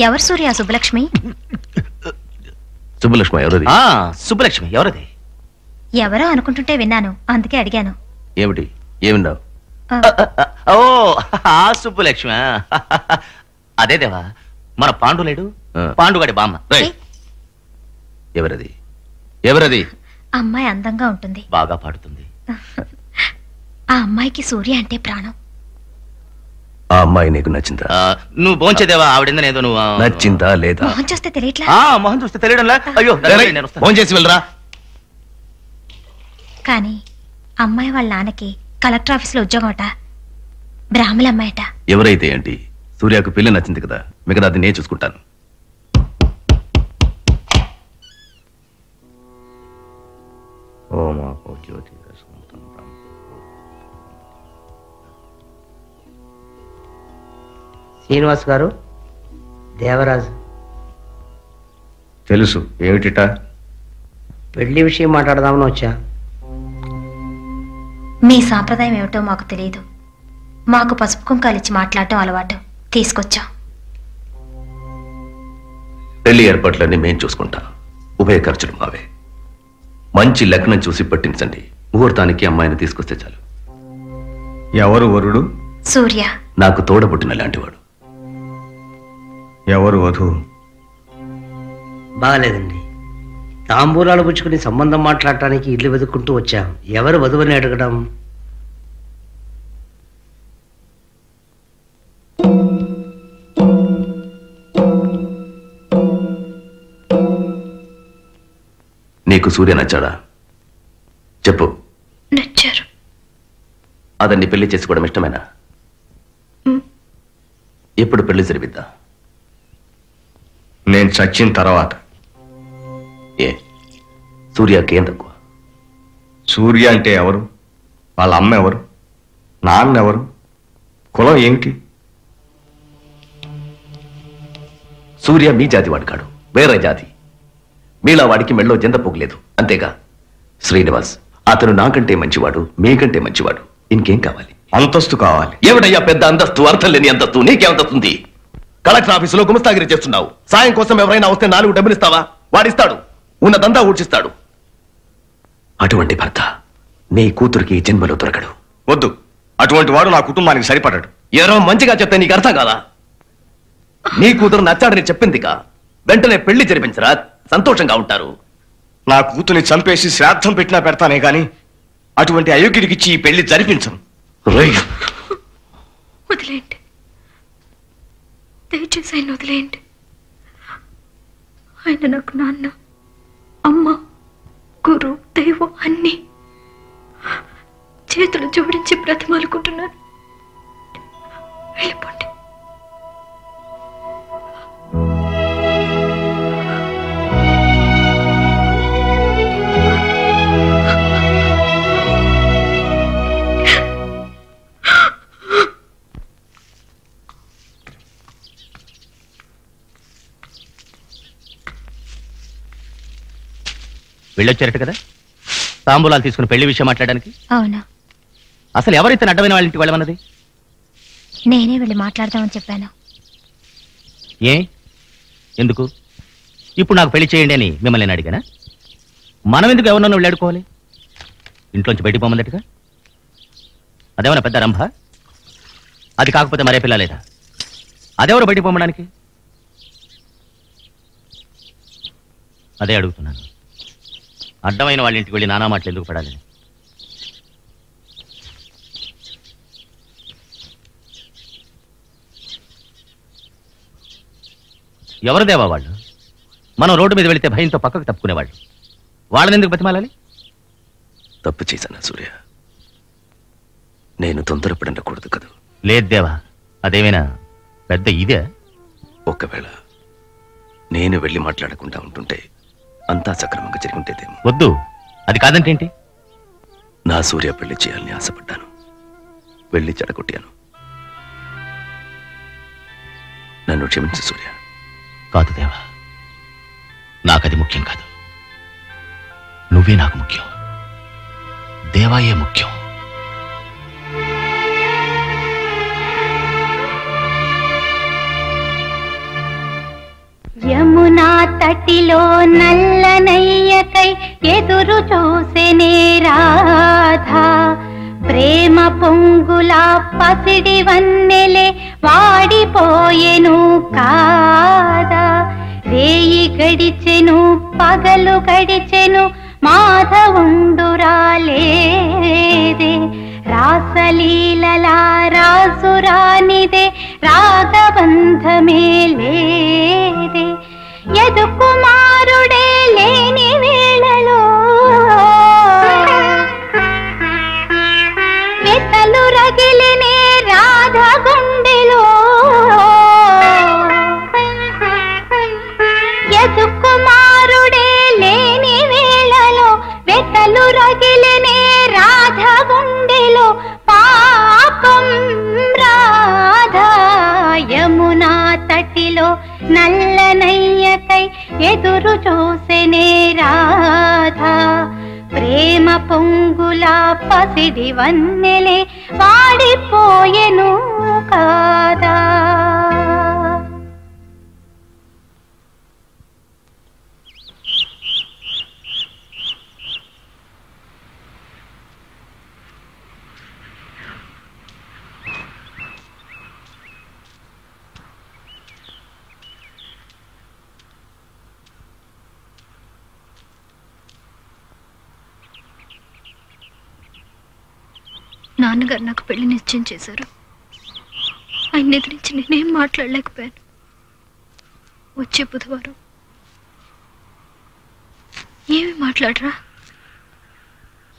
ఎవరు సూర్య? సుబ్బలక్ష్మి. సుబ్బలక్ష్మి ఎవరది? సుబ్బలక్ష్మి ఎవరది? ఎవరో అనుకుంటుంటే విన్నాను, అందుకే అడిగాను. ఏమిటి? ఏమిన్నావు? ఓ ఆ సుబ్బలక్ష్మి. అదే దేవా, మన పాండు లేడు, పాండుగాడి బామ్మ. ఎవరది? ఎవరది? అమ్మాయి అందంగా ఉంటుంది, బాగా పాడుతుంది. ఆ అమ్మాయికి సూర్య అంటే ప్రాణం. ఆ అమ్మాయి నీకు నచ్చిందా? నువ్వు భోంచేదేవా? ఆవిడేదో నువ్వు నచ్చిందా లేదా? మొహం చూస్తే తెలియట్లా. మొహం చూస్తే తెలియడంలా. అయ్యో భోంచేసి వెళ్ళరా. కానీ అమ్మాయి వాళ్ళ నాన్నకి కలెక్టర్ ఆఫీస్ లో ఉద్యోగం అట, బ్రాహ్మణ అమ్మాయట. ఎవరైతే ఏంటి, సూర్యకు పిల్ల నచ్చింది కదా, మిగతా అది నేను చూసుకుంటాను. శ్రీనివాస్ గారు, దేవరాజు. తెలుసు. ఏమిటిట? పెళ్లి విషయం మాట్లాడదామని వచ్చా. మీ సాంప్రదాయం ఏమిటో మాకు తెలియదు, మాకు పసుపు కుంకాలిచ్చి మాట్లాడటం అలవాటు, తీసుకొచ్చాం. పెళ్లి ఏర్పాట్లన్నీ మేం చూసుకుంటాం, ఉభయ ఖర్చులు మావే. మంచి లగ్నం చూసి పట్టించండి, ముహూర్తానికి అమ్మాయిని తీసుకొస్తే చాలు. ఎవరు వరుడు? సూర్య. నాకు తోడబుట్టిన లాంటివాడు. ఎవరు వధువు? బాగలేదండి, తాంబూలాలు పుచ్చుకుని సంబంధం మాట్లాడటానికి ఇల్లు వెతుక్కుంటూ వచ్చాం. ఎవరు వధువుని అడగడం? నీకు సూర్య నచ్చాడా? చెప్పు. నచ్చారు. అతన్ని పెళ్లి చేసుకోవడం ఇష్టమేనా? ఎప్పుడు పెళ్లి జరిపిద్దా? నేను చచ్చిన తర్వాత. ఏ సూర్యకి ఏం తక్కువ? సూర్య అంటే ఎవరు? వాళ్ళ అమ్మ ఎవరు? నాన్న ఎవరు? కులం ఏమిటి? సూర్య మీ జాతి వాడు కాడు, వేరే జాతి. మీలా వాడికి మెళ్ళో జంత పొగలేదు, అంతేగా. శ్రీనివాస్, అతను నాకంటే మంచివాడు, మీకంటే మంచివాడు. ఇంకేం కావాలి? అంతస్తు కావాలి. ఏమిటయ్యా పెద్ద అంతస్తు? అర్థం లేని అంతస్తు నీకేమంతస్తుంది? కలెక్టర్ ఆఫీసులో గుమస్తాగిరి చేస్తున్నావు, సాయం కోసం ఎవరైనా వస్తే 4 డబ్బులు ఇస్తావా? వాడిస్తాడు, ఉన్నదంతా ఊడ్చిస్తాడు. అటువంటి భర్త నీ కూతురికి జన్మలో దొరకడు. వద్దు, అటువంటి వాడు నా కుటుంబానికి సరిపడాడు. ఎవరో మంచిగా చెప్తే నీకు అర్థం కాదా? నీ కూతురు నచ్చాడని చెప్పిందిగా, వెంటనే పెళ్లి జరిపించరా, సంతోషంగా ఉంటారు. నా కూతుర్ని చంపేసి శ్రాద్ధం పెట్టినా పెడతానే గాని అటువంటి అయోగ్యుడికిచ్చి ఈ పెళ్లి జరిపించను. వదిలేండి, దయచేసి ఆయన వదిలేయండి. ఆయన నాకు నాన్న, అమ్మ, గురు, దైవం అన్నీ. చేతులు జోడించి బ్రతిమాలుకుంటున్నాను, వెళ్ళిపోండి. వెళ్ళొచ్చారట కదా తాంబూలాలు తీసుకుని పెళ్లి విషయం మాట్లాడడానికి? అవునా? అసలు ఎవరైతే అడ్డమైన వాళ్ళ ఇంటికి వెళ్ళమన్నది? నేనే వెళ్ళి మాట్లాడదామని చెప్పాను. ఏ ఎందుకు? ఇప్పుడు నాకు పెళ్లి చేయండి అని మిమ్మల్ని నేను అడిగానా? మనం ఎందుకు ఎవరినన్నా వెళ్ళాడుకోవాలి? ఇంట్లోంచి బయటికి పోమందట్టుగా. అదేమన్నా పెద్ద రంభ? అది కాకపోతే మరే పిల్ల లేదా? అదెవరు బయటికి పోమడానికి? అదే అడుగుతున్నాను. అడ్డమైన వాళ్ళ ఇంటికి వెళ్ళి నానా మాటలు ఎందుకు పడాలని? ఎవరిదేవా వాళ్ళు? మనం రోడ్డు మీద వెళితే భయంతో పక్కకు తప్పుకునేవాళ్ళు. వాళ్ళని ఎందుకు బతిమాలాలి? తప్పు చేశాను సూర్య, నేను తొందరపడకూడదు కదా. లేదు దేవా, అదేమైనా పెద్ద ఇదే. ఒకవేళ నేను వెళ్ళి మాట్లాడకుండా ఉంటుంటే అంతా సక్రమంగా జరిగి ఉంటేదేమో. వద్దు, అది కాదంటేంటి? నా సూర్య పెళ్లి చేయాలని ఆశపడ్డాను, వెళ్ళి చెడగొట్టాను. నన్ను క్షమించు సూర్య. కాదు దేవా, నాకది ముఖ్యం కాదు. నువ్వే నాకు ముఖ్యం, దేవాయే ముఖ్యం. తటిలో నల్లనయ్యకై ఎదురు చూసెనే రాధా ప్రేమ పొంగులా పసిడి వన్నెలే వాడిపోయెను కాదా రేయి గడిచెను పగలు గడిచెను మాధవుండురాలేదే రాసలీలలా రాసురానిదే రాగబంధమే లేదే యదుకుమారుడే లేని వేళలో వెతలు రగిలినే రాధ గుండెలో యదుకుమారుడే లేని వేళలో వెతలు రగిలినే రాధ గుండెలో పాపం రాధా యమునా తటిలో నల్లనయ్యకై ఎదురు చూసెనే రాధా ప్రేమ పొంగులా పసిడి వన్నెలే వాడిపోయెను కాదా నాన్నగారు నాకు పెళ్లి నిశ్చయం చేశారు. ఆయన ఎదిరించి నేనేం మాట్లాడలేకపోయాను. వచ్చే బుధవారం ఏమి మాట్లాడరా?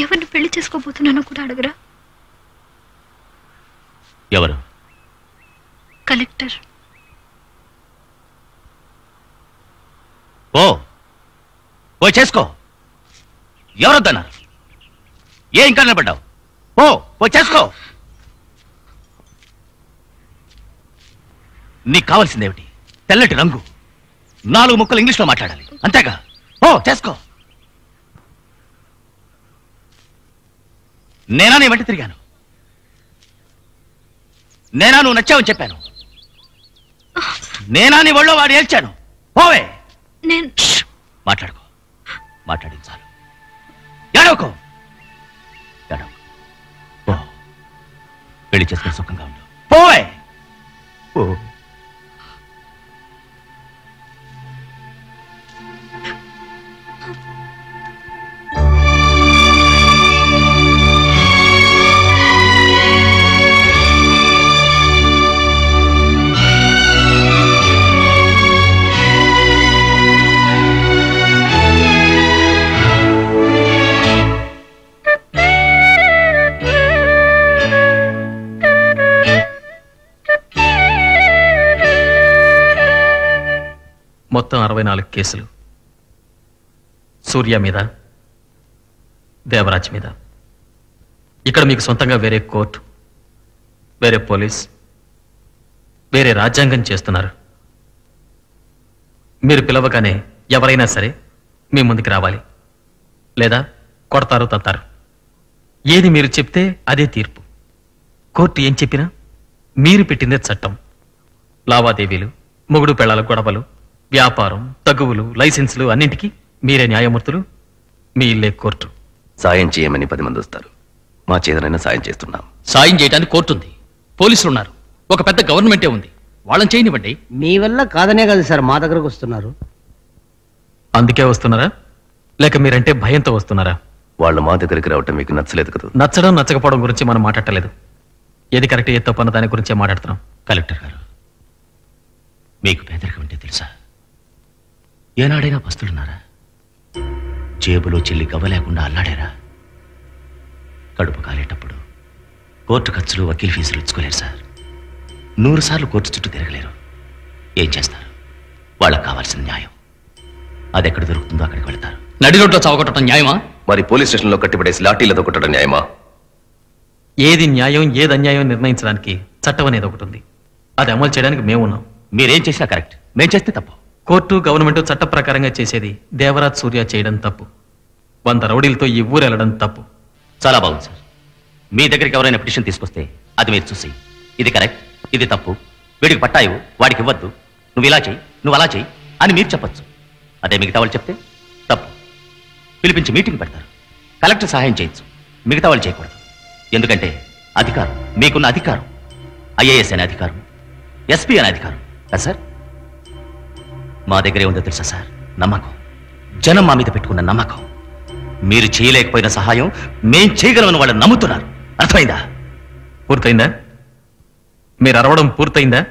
ఎవరిని పెళ్లి చేసుకోబోతున్నానో కూడా అడగరా? ఎవరు? కలెక్టర్. ఓ ఓ చేసుకో. ఎవరొద్దన్నారు? ఏ ఇంకా నిలబడ్డావు? ఓ ఓ చేసుకో. నీకు కావాల్సిందేమిటి? తెల్లటి రంగు, 4 ముక్కలు ఇంగ్లీష్లో మాట్లాడాలి, అంతేగా? ఓ చేసుకో. నేనా నీ వెంట తిరిగాను? నేనా నువ్వు నచ్చావని చెప్పాను? నేనా నీ ఒళ్ళో వాడు ఏల్చాను? ఓవే నేను మాట్లాడుకో. మాట్లాడించాలి. ఏడవకో. ఓ పెళ్లి చేసుకుని సుఖంగా ఉండు. పోవే. ఓ మొత్తం 64 కేసులు. సూర్య మీద, దేవరాజ్ మీద. ఇక్కడ మీకు సొంతంగా వేరే కోర్టు, వేరే పోలీస్, వేరే రాజ్యాంగం చేస్తున్నారు. మీరు పిలవగానే ఎవరైనా సరే మీ ముందుకు రావాలి, లేదా కొడతారు, తంతారు. ఏది మీరు చెప్తే అదే తీర్పు. కోర్టు ఏం చెప్పినా మీరు పెట్టిందే చట్టం. లావాదేవీలు, మొగుడు పెళ్లాల గొడవలు, వ్యాపారం, తగువులు, లైసెన్సులు అన్నింటికీ మీరే న్యాయమూర్తులు. మీ ఇల్లే కోర్టు. సాయం చేయమని 10 మంది వస్తారు. మా చేతనైనా సాయం చేస్తున్నాం. సాయం చేయడానికి కోర్టు ఉంది, పోలీసులు ఉన్నారు, ఒక పెద్ద గవర్నమెంటే ఉంది. వాళ్ళని చేయనివ్వండి. మీ వల్ల కాదనే కదా సార్ మా దగ్గరకు వస్తున్నారు. అందుకే వస్తున్నారా, లేక మీరంటే భయంతో వస్తున్నారా? వాళ్ళు మా దగ్గరికి రావటం మీకు నచ్చలేదు కదా? నచ్చడం నచ్చకపోవడం గురించి మనం మాట్లాడలేదు. ఏది కరెక్ట్, ఏది తప్పు అన్న దాని గురించే మాట్లాడుతున్నాం. కలెక్టర్ గారు, మీకు పేదరికం అంటే తెలుసా? ఏనాడైనా పస్తులున్నారా? జేబులో చెల్లి గవ్వ లేకుండా అల్లాడారా? కడుపు కాలేటప్పుడు కోర్టు ఖర్చులు, వకీల్ ఫీజులు ఇచ్చుకోలేరు సార్. 100 సార్లు కోర్టు చుట్టూ తిరగలేరు. ఏం చేస్తారు? వాళ్ళకి కావాల్సిన న్యాయం అది ఎక్కడ దొరుకుతుందో అక్కడికి వెళ్తారు. నడి రోడ్లో చావకొట్టడం న్యాయమా? మరి పోలీస్ స్టేషన్లో కట్టిపడేసి లాఠీలతో కొట్టడం న్యాయమా? ఏది న్యాయం, ఏది అన్యాయం నిర్ణయించడానికి చట్టం అనేది ఒకటి ఉంది. అది అమలు చేయడానికి మేమున్నాం. మీరేం చేసినా కరెక్ట్, మేం చేస్తే తప్పు. కోర్టు, గవర్నమెంట్ చట్ట ప్రకారంగా చేసేది దేవరాజ్ సూర్య చేయడం తప్పు. 100 రౌడీలతో ఈ ఊరు వెళ్ళడం తప్పు. చాలా బాగుంది సార్. మీ దగ్గరికి ఎవరైనా పిటిషన్ తీసుకొస్తే అది మీరు చూసి ఇది కరెక్ట్, ఇది తప్పు, వీడికి పట్టాయివు, వాడికి ఇవ్వద్దు, నువ్వు ఇలా చెయ్యి, నువ్వు అలా చెయ్యి అని మీరు చెప్పచ్చు. అదే మిగతా వాళ్ళు చెప్తే తప్పు. పిలిపించి మీటింగ్ పెడతారు. కలెక్టర్ సహాయం చేయొచ్చు, మిగతా వాళ్ళు చేయకూడదు. ఎందుకంటే అధికారం, మీకున్న అధికారం ఐఏఎస్ అనే అధికారం, ఎస్పీ అనే అధికారం కదా సార్. మా దగ్గరే ఉందో తెలుసా సార్? నమ్మకం. జనం మా మీద పెట్టుకున్న నమ్మకం. మీరు చేయలేకపోయిన సహాయం మేం చేయగలమని వాళ్ళు నమ్ముతున్నారు. అర్థమైందా? పూర్తయిందా? మీరు అరవడం పూర్తయిందా?